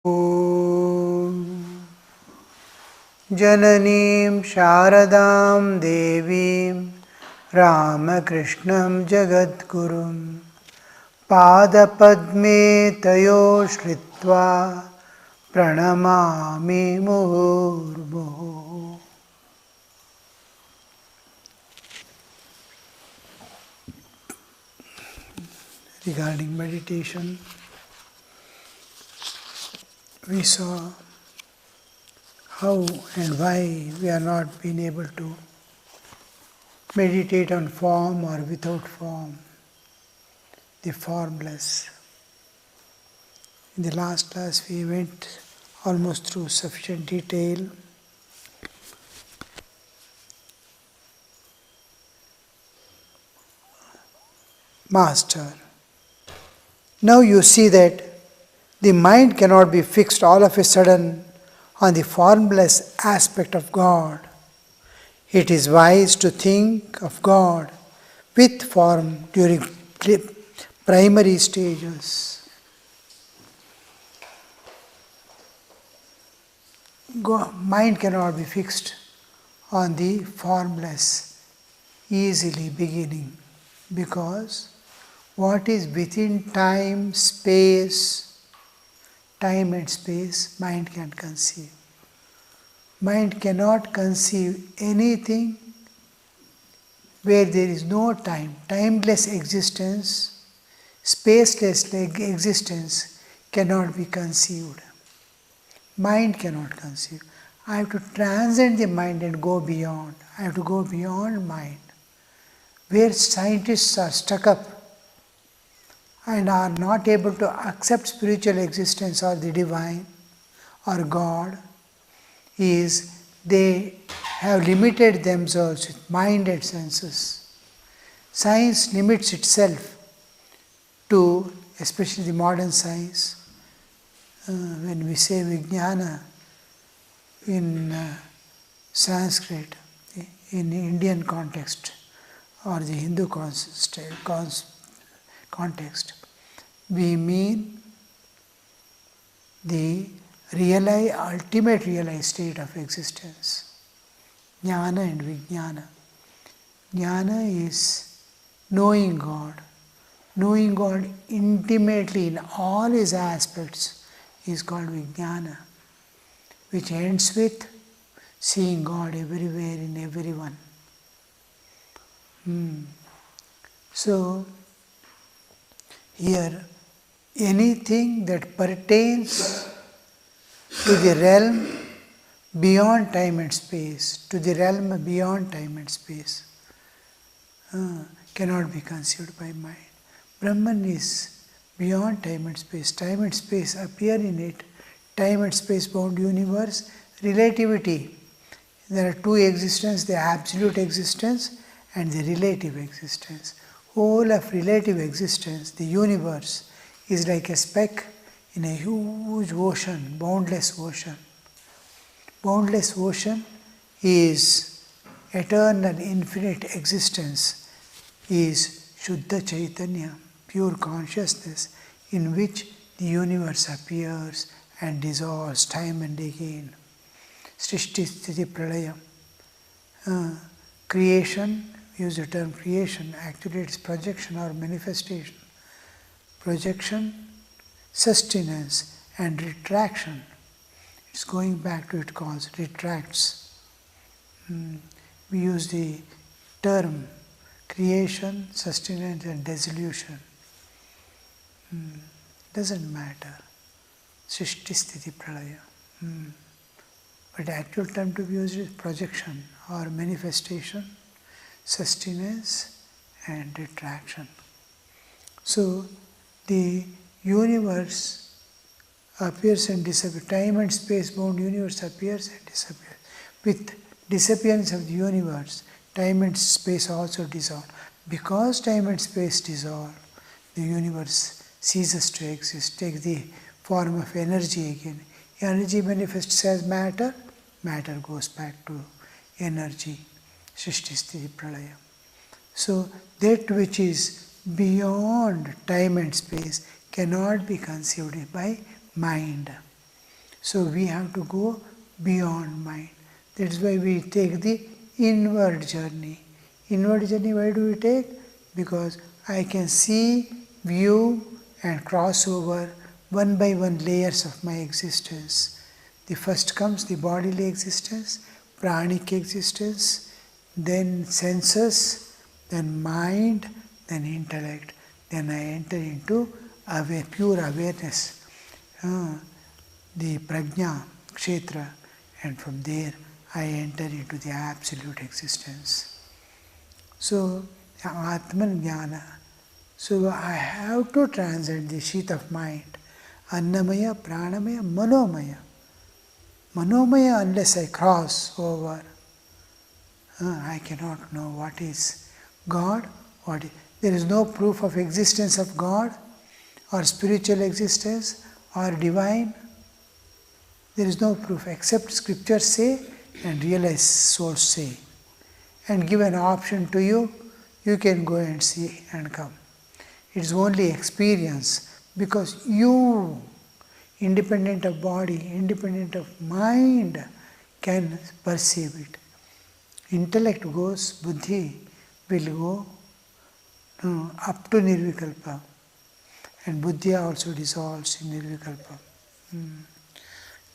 Jananim Sharadam Devim Ramakrishnan Jagadgurum Padapadme Tayo Shritva Pranamami Murmuhu. Regarding meditation, we saw how and why we are not being able to meditate on form or without form, the formless. In the last class we went almost through sufficient detail. Master, now you see that the mind cannot be fixed all of a sudden on the formless aspect of God. It is wise to think of God with form during primary stages. Mind cannot be fixed on the formless easily beginning, because what is within time and space, mind can conceive. Mind cannot conceive anything where there is no time. Timeless existence, spaceless existence cannot be conceived. Mind cannot conceive. I have to transcend the mind and go beyond. I have to go beyond mind. Where scientists are stuck up and are not able to accept spiritual existence or the divine or God, is they have limited themselves with mind and senses. Science limits itself to, especially the modern science, when we say Vijnana in Sanskrit, in Indian context or the Hindu context, we mean the ultimate realized state of existence. Jnana and Vijnana. Jnana is knowing God. Knowing God intimately in all his aspects is called Vijnana, which ends with seeing God everywhere in everyone. So, here, anything that pertains to the realm beyond time and space, cannot be conceived by mind. Brahman is beyond time and space. Time and space appear in it. Time and space bound universe, relativity. There are two existences, the absolute existence and the relative existence. Whole of relative existence, the universe, is like a speck in a huge ocean, boundless ocean. Boundless ocean is eternal, infinite existence, is Shuddha Chaitanya, pure consciousness, in which the universe appears and dissolves time and again. Srishti Sthiti Pralaya. Creation, we use the term creation, actually it's projection or manifestation. Projection, sustenance and retraction. It's going back to it cause retracts. We use the term creation, sustenance and dissolution. Doesn't matter. Srishti Sthiti Pralaya. But the actual term to be used is projection or manifestation, sustenance and retraction. So the universe appears and disappears. Time and space bound universe appears and disappears. With disappearance of the universe, time and space also dissolve. Because time and space dissolve, the universe ceases to exist, takes the form of energy again. Energy manifests as matter, matter goes back to energy. Srishti Sthiti Pralaya. So that which is beyond time and space cannot be conceived by mind. So we have to go beyond mind. That's why we take the inward journey. Inward journey, why do we take? Because I can see, view and cross over one by one layers of my existence. The first comes the bodily existence, pranic existence, then senses, then mind, then intellect. Then I enter into pure awareness, the prajna, kshetra, and from there I enter into the absolute existence. So, Atman Jnana. So I have to transcend the sheath of mind. Annamaya, Pranamaya, Manomaya. Manomaya, unless I cross over, I cannot know what is God, there is no proof of existence of God or spiritual existence or divine. There is no proof except scriptures say and realized souls say. And give an option to you, you can go and see and come. It is only experience because you, independent of body, independent of mind, can perceive it. Intellect goes, buddhi will go up to nirvikalpa, and buddhi also dissolves in nirvikalpa.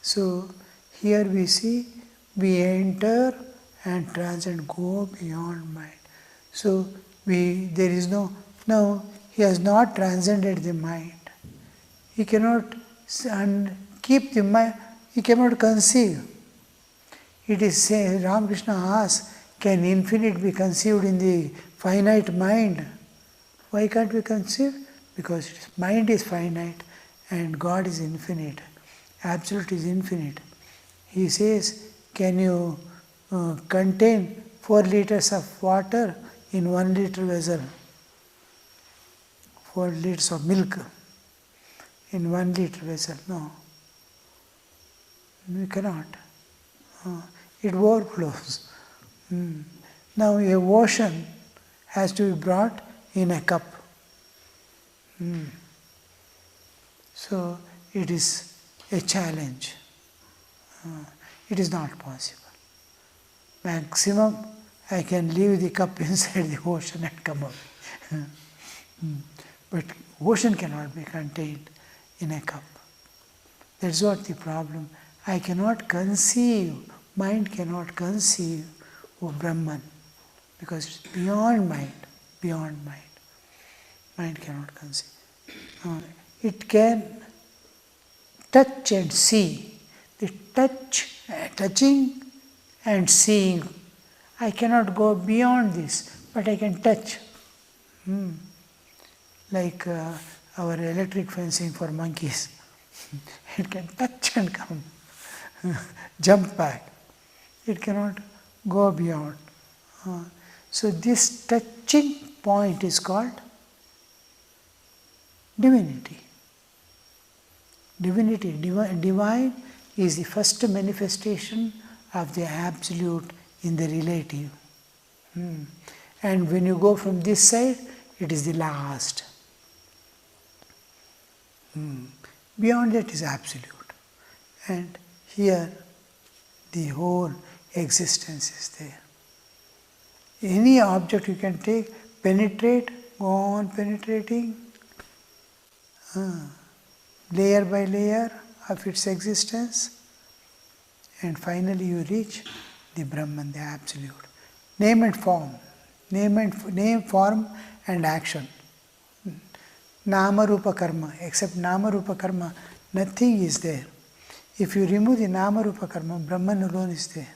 So here we see, we enter and transcend, go beyond mind. So there is no, now he has not transcended the mind. He cannot keep the mind, he cannot conceive. It is said, Ramakrishna asks, can infinite be conceived in the finite mind? Why can't we conceive? Because mind is finite and God is infinite. Absolute is infinite. He says, can you contain 4 liters of water in 1 liter vessel? 4 liters of milk in 1 liter vessel? No. We cannot. It overflows. Now a ocean has to be brought in a cup. So it is a challenge. It is not possible. Maximum, I can leave the cup inside the ocean and come out. But ocean cannot be contained in a cup. That's what the problem. I cannot conceive, mind cannot conceive of Brahman because it's beyond mind, beyond mind. Mind cannot conceive. It can touch and see. The touching and seeing. I cannot go beyond this, but I can touch. Like our electric fencing for monkeys. It can touch and come, jump back. It cannot go beyond. So this touching point is called divinity. Divinity, divine is the first manifestation of the absolute in the relative. And when you go from this side, it is the last. Beyond that is absolute. And here the whole existence is there. Any object you can take, penetrate, go on penetrating, layer by layer of its existence, and finally you reach the Brahman, the absolute. Name and form. Name, form and action. Nama Rupa Karma. Except Nama Rupa Karma, nothing is there. If you remove the Nama Rupa Karma, Brahman alone is there.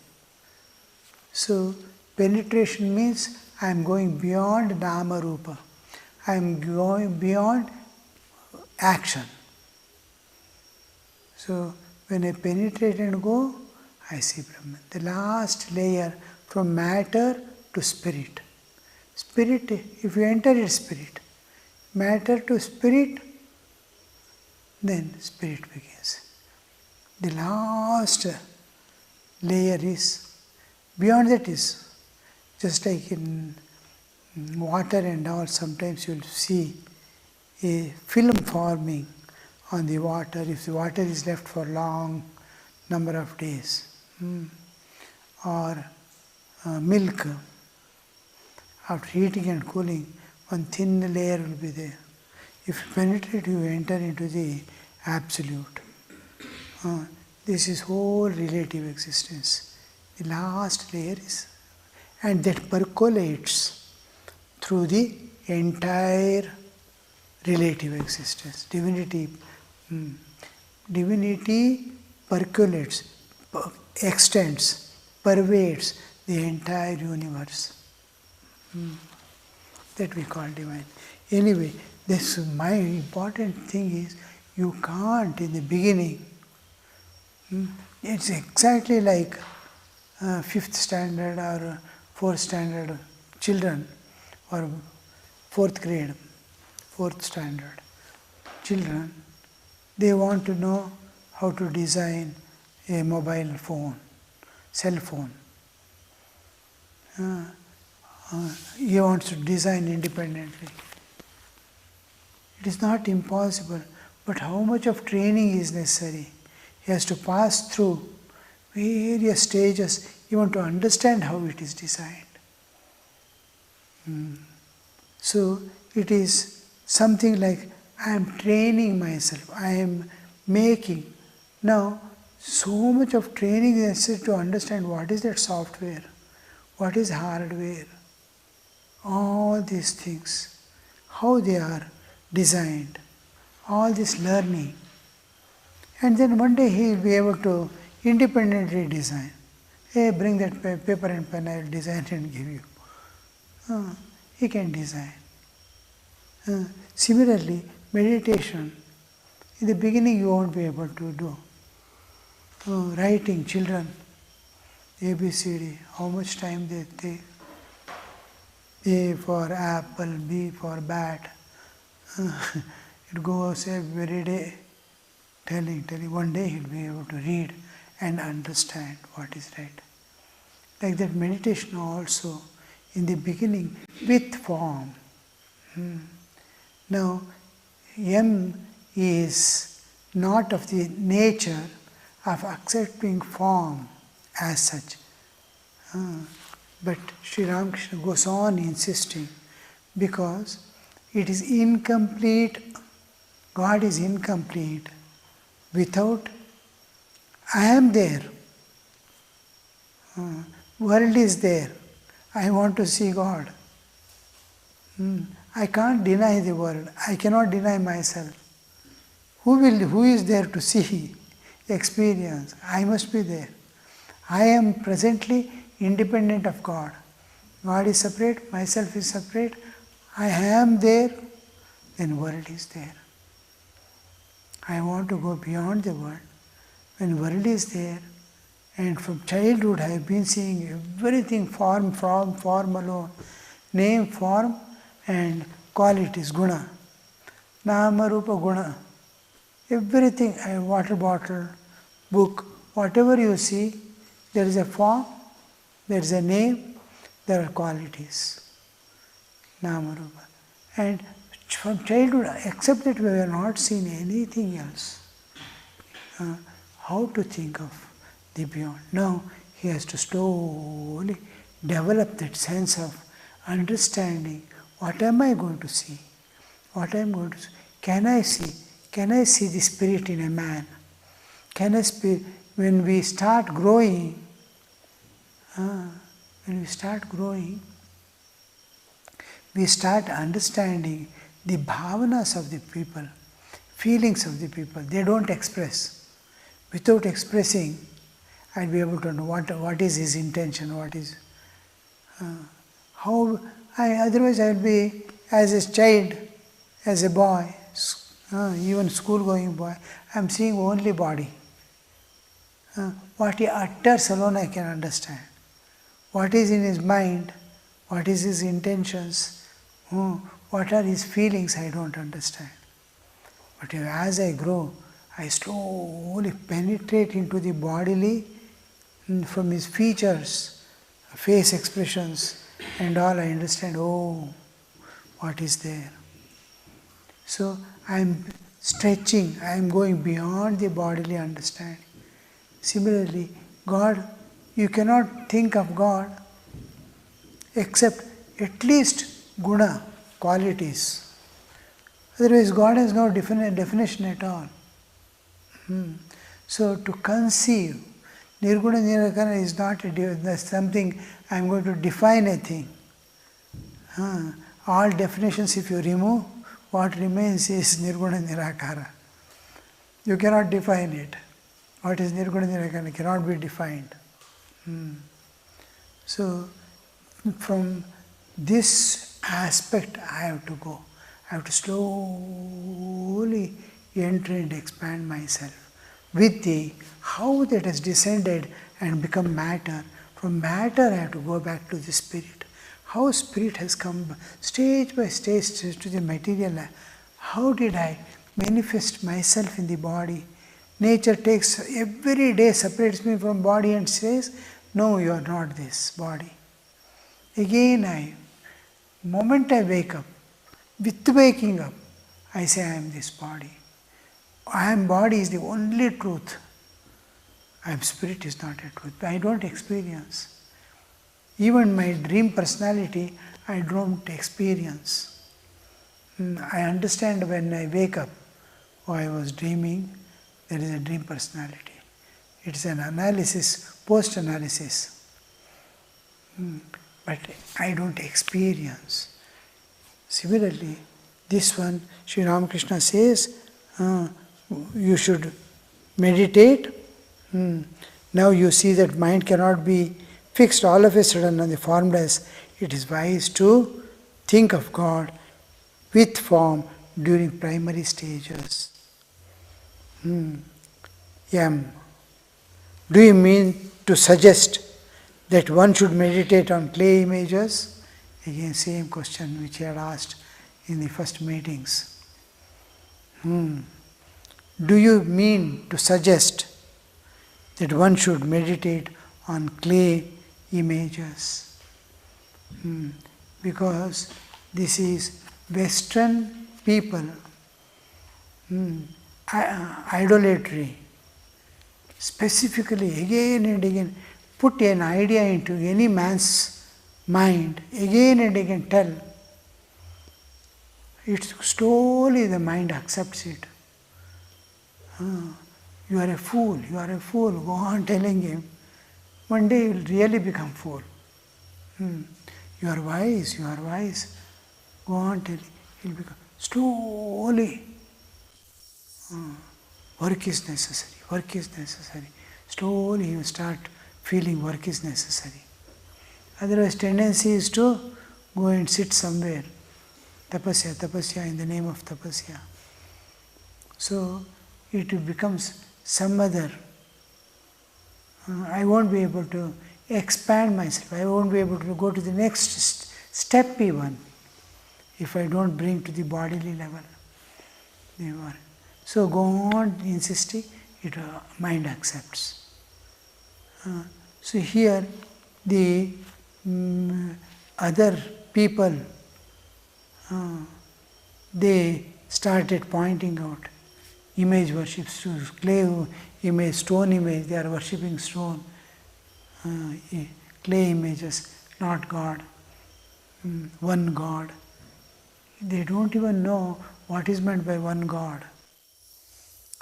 So penetration means I am going beyond Nama Rupa. I am going beyond action. So when I penetrate and go, I see Brahman. The last layer from matter to spirit. Spirit, if you enter it, spirit. Matter to spirit, then spirit begins. The last layer is, beyond that is, just like in water and all, sometimes you will see a film forming on the water. If the water is left for long, number of days. Or milk, after heating and cooling, one thin layer will be there. If you penetrate, you enter into the absolute. This is whole relative existence. The last layer is, and that percolates through the entire relative existence. Divinity percolates, extends, pervades the entire universe. That we call divine. Anyway, this my important thing is, you can't in the beginning. It's exactly like 5th standard or 4th standard children, or 4th grade, 4th standard children. They want to know how to design a mobile phone, cell phone. He wants to design independently. It is not impossible, but how much of training is necessary? He has to pass through various stages even to understand how it is designed. So it is something like, I am training myself, I am making. Now, so much of training is necessary to understand what is that software, what is hardware, all these things, how they are designed, all this learning. And then one day he will be able to independently design. Hey, bring that paper and pen, I will design and give you. He can design. Similarly, meditation, in the beginning you won't be able to do. Writing, children, ABCD, how much time they take? A for apple, B for bat. It goes every day, telling. One day he'll be able to read and understand what is right. Like that meditation also, in the beginning, with form. Now, M is not of the nature of accepting form as such. But Sri Ramakrishna goes on insisting, because it is incomplete, God is incomplete without I am there. World is there. I want to see God. I can't deny the world. I cannot deny myself. Who is there to see, experience? I must be there. I am presently independent of God. God is separate, myself is separate. I am there, then world is there. I want to go beyond the world. When world is there, and from childhood I have been seeing everything form alone. Name, form and qualities, guna. Nama, rupa, guna. Everything, a water bottle, book, whatever you see, there is a form, there is a name, there are qualities. Nama, rupa. And from childhood, except that we have not seen anything else. How to think of the beyond. Now he has to slowly develop that sense of understanding. What am I going to see? What I am going to see? Can I see? Can I see the spirit in a man? Can I when we start growing, we start understanding the bhavanas of the people, feelings of the people. They don't express. Without expressing, I'll be able to know what is his intention, what is otherwise I'll be, as a child, as a boy, even school-going boy, I'm seeing only body. What he utters alone I can understand. What is in his mind, what is his intentions, what are his feelings, I don't understand. But as I grow, I slowly penetrate into the bodily, from his features, face expressions and all, I understand, what is there. So I am stretching, I am going beyond the bodily understanding. Similarly, God, you cannot think of God except at least guna, qualities. Otherwise, God has no definition at all. So, to conceive, Nirguna Nirakana is not something I am going to define a thing. All definitions, if you remove, what remains is Nirguna Nirakara. You cannot define it. What is Nirguna Nirakana cannot be defined. So, from this aspect I have to go. I have to slowly enter and expand myself with the how that has descended and become matter. From matter I have to go back to the spirit. How spirit has come stage by stage to the material life. How did I manifest myself in the body? Nature takes every day, separates me from body and says, no, you are not this body. Again moment I wake up, with waking up, I say I am this body. I am body is the only truth. I am spirit is not a truth. I don't experience. Even my dream personality, I don't experience. I understand when I wake up, oh, I was dreaming, there is a dream personality. It's an analysis, post-analysis. But I don't experience. Similarly, this one, Sri Ramakrishna says, you should meditate. Now you see that mind cannot be fixed all of a sudden on the formless. It is wise to think of God with form during primary stages. Do you mean to suggest that one should meditate on clay images? Again, same question which I had asked in the first meetings. Do you mean to suggest that one should meditate on clay images? Because this is Western people, idolatry, specifically again and again, put an idea into any man's mind, again and again tell, it slowly the mind accepts it. You are a fool, go on telling him. One day he will really become fool. You are wise, go on telling him. He will become slowly. Work is necessary. Slowly he will start feeling work is necessary. Otherwise, tendency is to go and sit somewhere. Tapasya, in the name of tapasya. So, it becomes some other. I won't be able to expand myself. I won't be able to go to the next step even if I don't bring to the bodily level. So, go on insisting, mind accepts. So, here the other people, they started pointing out image worship, clay image, stone image, they are worshipping stone, clay images, not God, one God. They don't even know what is meant by one God.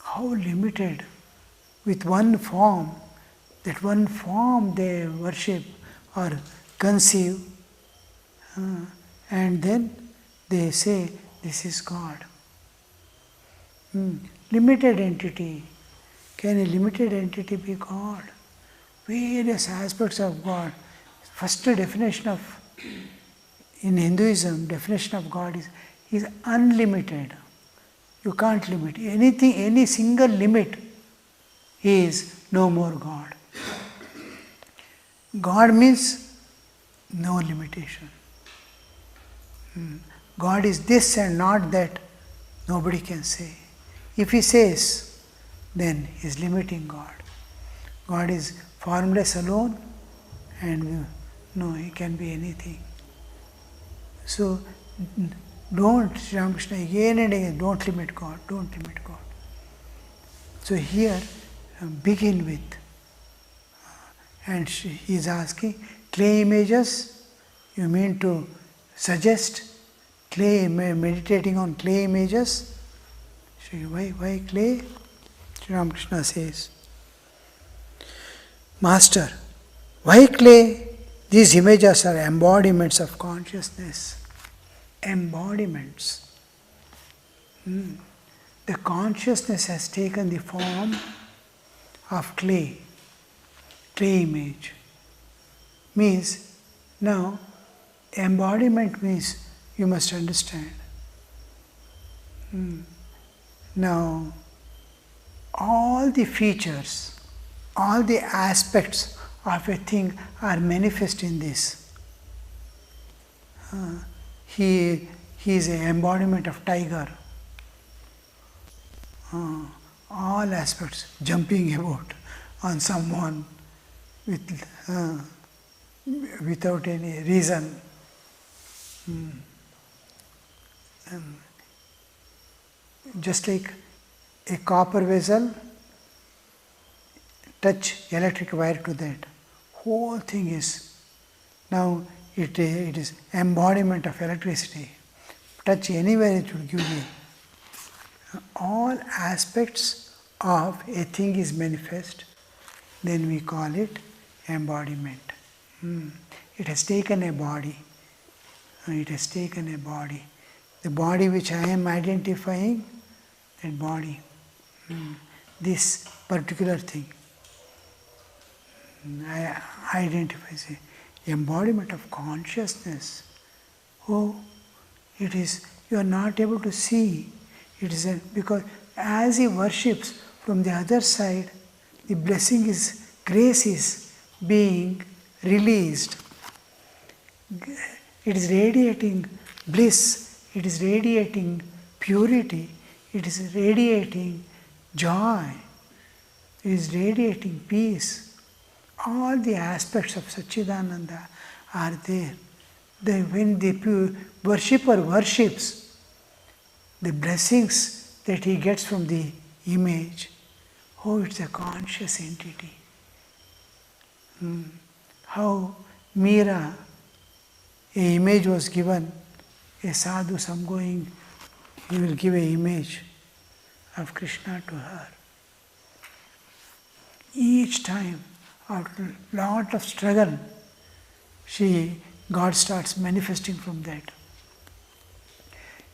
How limited with one form, that one form they worship or conceive, and then they say this is God. Limited entity. Can a limited entity be God? Various aspects of God. First definition of, in Hinduism, definition of God is unlimited. You can't limit. Anything, any single limit is no more God. God means no limitation. God is this and not that, nobody can say. If he says, then he is limiting God. God is formless alone, and no, he can be anything. So, don't, Sri Ramakrishna again and again, don't limit God. So here, begin with And he is asking, clay images? You mean to suggest clay, meditating on clay images? Why clay? Sri Ramakrishna says, Master, why clay? These images are embodiments of consciousness. Embodiments. The consciousness has taken the form of clay image. Means, now, embodiment means you must understand. Now, all the features, all the aspects of a thing are manifest in this. He is an embodiment of tiger. All aspects, jumping about on someone without any reason. Just like a copper vessel, touch electric wire to that. Whole thing is, now it is embodiment of electricity. Touch anywhere, it will give you. All aspects of a thing is manifest, then we call it embodiment. It has taken a body. It has taken a body. The body which I am identifying, that body, this particular thing, I identify as the embodiment of consciousness. Oh, it is, you are not able to see. It is because as he worships from the other side, the blessing is, grace is being released. It is radiating bliss, it is radiating purity, it is radiating joy, it is radiating peace. All the aspects of Satchidananda are there. When the worshipper worships, the blessings that he gets from the image, oh, it's a conscious entity. How Meera, an image was given, a sadhu, some going, he will give an image of Krishna to her. Each time, after a lot of struggle, God starts manifesting from that.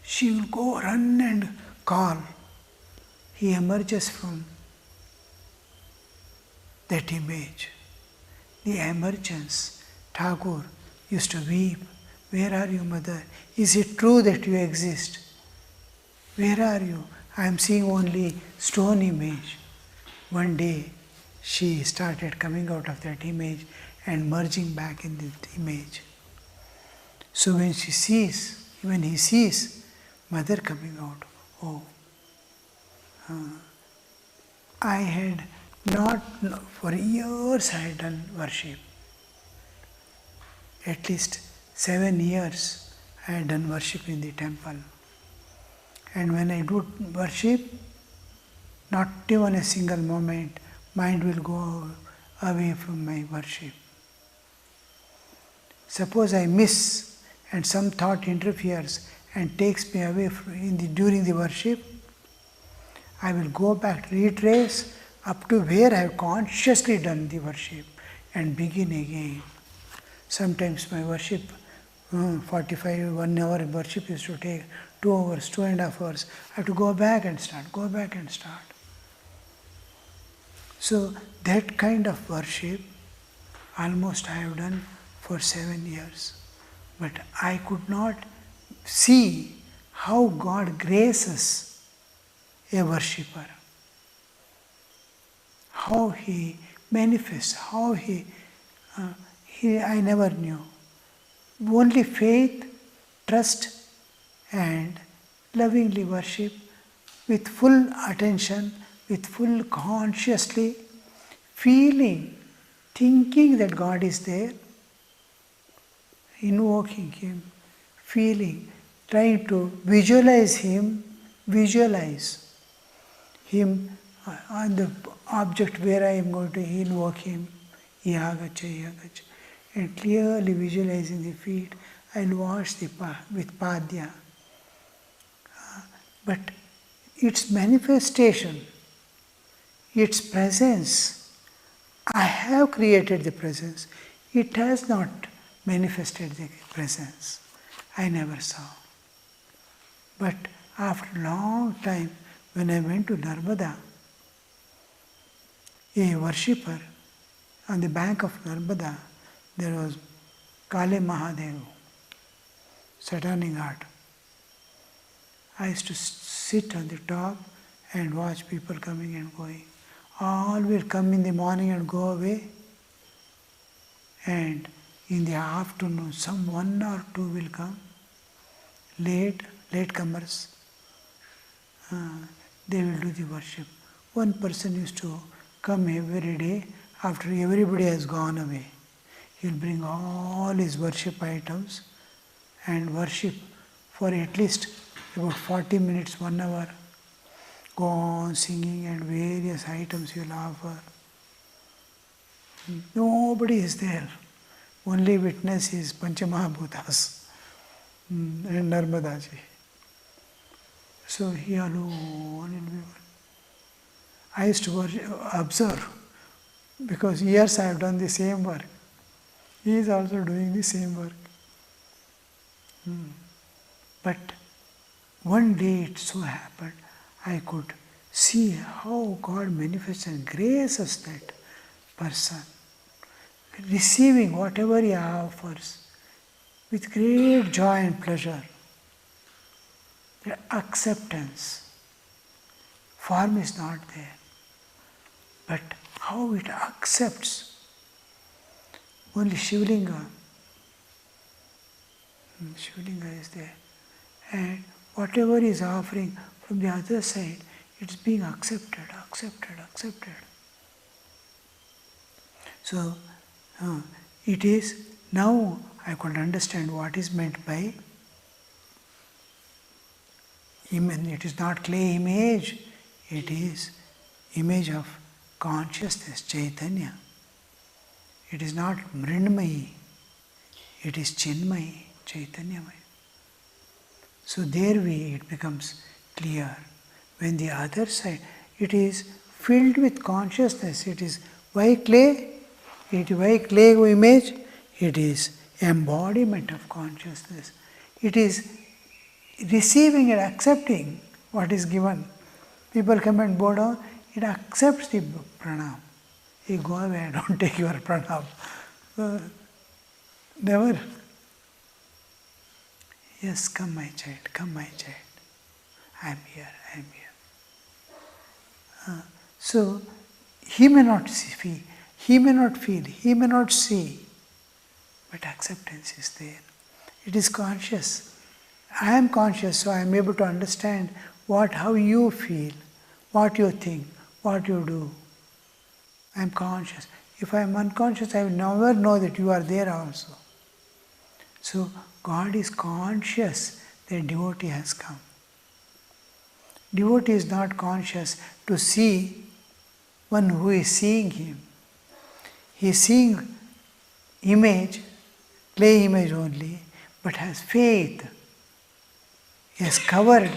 She will go run and call. He emerges from that image. The emergence. Thakur used to weep. Where are you, mother? Is it true that you exist? Where are you? I am seeing only stone image. One day, she started coming out of that image and merging back in that image. So when he sees mother coming out, oh, I had not, for years I had done worship. At least 7 years I had done worship in the temple. And when I do worship, not even a single moment, mind will go away from my worship. Suppose I miss and some thought interferes and takes me away during the worship, I will go back, retrace up to where I have consciously done the worship and begin again. Sometimes my worship, 45, 1 hour worship used to take 2 hours, 2.5 hours. I have to go back and start. So that kind of worship almost I have done for 7 years. But I could not see how God graces a worshipper. How He manifests, how I never knew. Only faith, trust and lovingly worship with full attention, with full consciously feeling, thinking that God is there, invoking Him, feeling, trying to visualize Him on the object where I am going to invoke Him, Yagacha, yagacha. And clearly visualizing the feet, I'll wash the with padya. But its manifestation, its presence, I have created the presence. It has not manifested the presence. I never saw. But after a long time, when I went to Narmada, a worshipper on the bank of Narmada, there was Kale Mahadev, satanic god. I used to sit on the top and watch people coming and going. All will come in the morning and go away. And in the afternoon, some 1 or 2 will come. Latecomers. They will do the worship. One person used to come every day after everybody has gone away. He'll bring all his worship items and worship for at least about 40 minutes, 1 hour. Go on singing and various items he will offer. Nobody is there. Only witness is Panchamahabhutas and Narmadaji. So he alone will be. I used to observe, because years I have done the same work. He is also doing the same work. But one day it so happened, I could see how God manifests and graces that person, receiving whatever he offers with great joy and pleasure. The acceptance. Form is not there. But how it accepts. Only Shivlinga is there. And whatever is offering from the other side, it's being accepted. So, it is, now I could understand what is meant by image. It is not clay image, it is image of consciousness, Chaitanya. It is not Mrinmayi, it is Chinmayi, Chaitanyamaya. So there it becomes clear. When the other side, it is filled with consciousness. It is why clay? Why clay image? It is embodiment of consciousness. It is receiving and accepting what is given. People come and bow down, it accepts the pranam. You go away, don't take your pranam. Never. Yes, come my child, come my child. I am here. So, he may not feel, he may not see, but acceptance is there. It is conscious. I am conscious, so I am able to understand how you feel, what you think, what you do. I am conscious. If I am unconscious, I will never know that you are there also. So, God is conscious that devotee has come. Devotee is not conscious to see one who is seeing him. He is seeing image, clay image only, but has faith. He has covered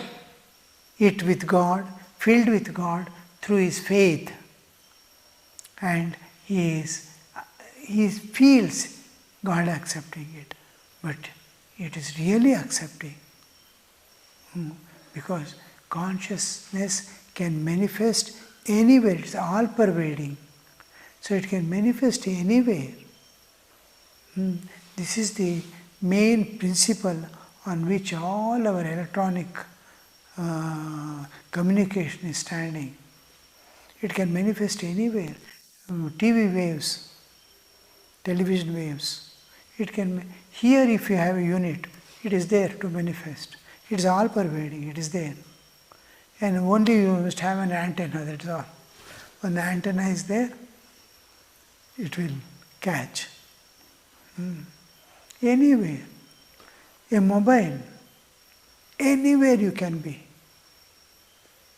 it with God, filled with God through his faith. And he feels God accepting it. But it is really accepting. Because consciousness can manifest anywhere. It's all pervading. So it can manifest anywhere. This is the main principle on which all our electronic communication is standing. It can manifest anywhere. TV waves, television waves. It can, here if you have a unit, it is there to manifest. It is all pervading, it is there. And only you must have an antenna, that's all. When the antenna is there, it will catch. Anywhere. A mobile, anywhere you can be.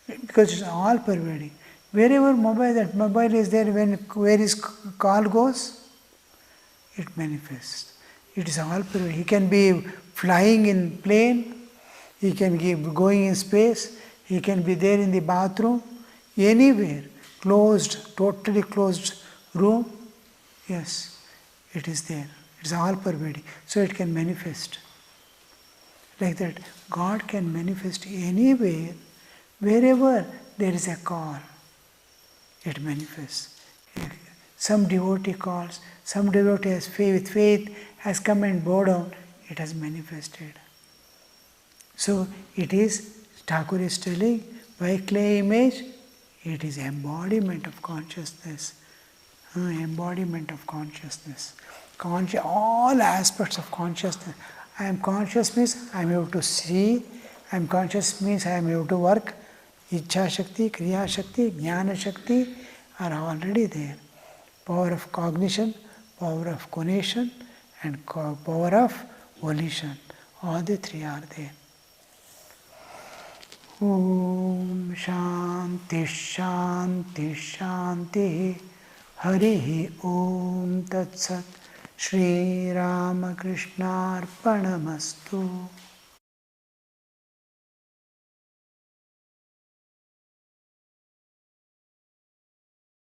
Because it's all pervading. Wherever that mobile is there, where his call goes, it manifests. It is all pervading. He can be flying in plane, he can be going in space, he can be there in the bathroom, anywhere, closed, totally closed room. Yes, it is there. It is all pervading. So it can manifest. Like that, God can manifest anywhere, wherever there is a call. It manifests. Some devotee calls, some devotee has faith, with faith has come and bowed down, it has manifested. So it is, Thakur is telling, by clay image, it is embodiment of consciousness. Embodiment of consciousness. All aspects of consciousness. I am conscious means I am able to see, I am conscious means I am able to work. Ichha Shakti, Kriya Shakti, Jnana Shakti are already there. Power of cognition, power of conation, and power of volition. All the three are there. Om Shanti Shanti Shanti Harihi Om Tat Sat Shri Ramakrishna Arpanamastu.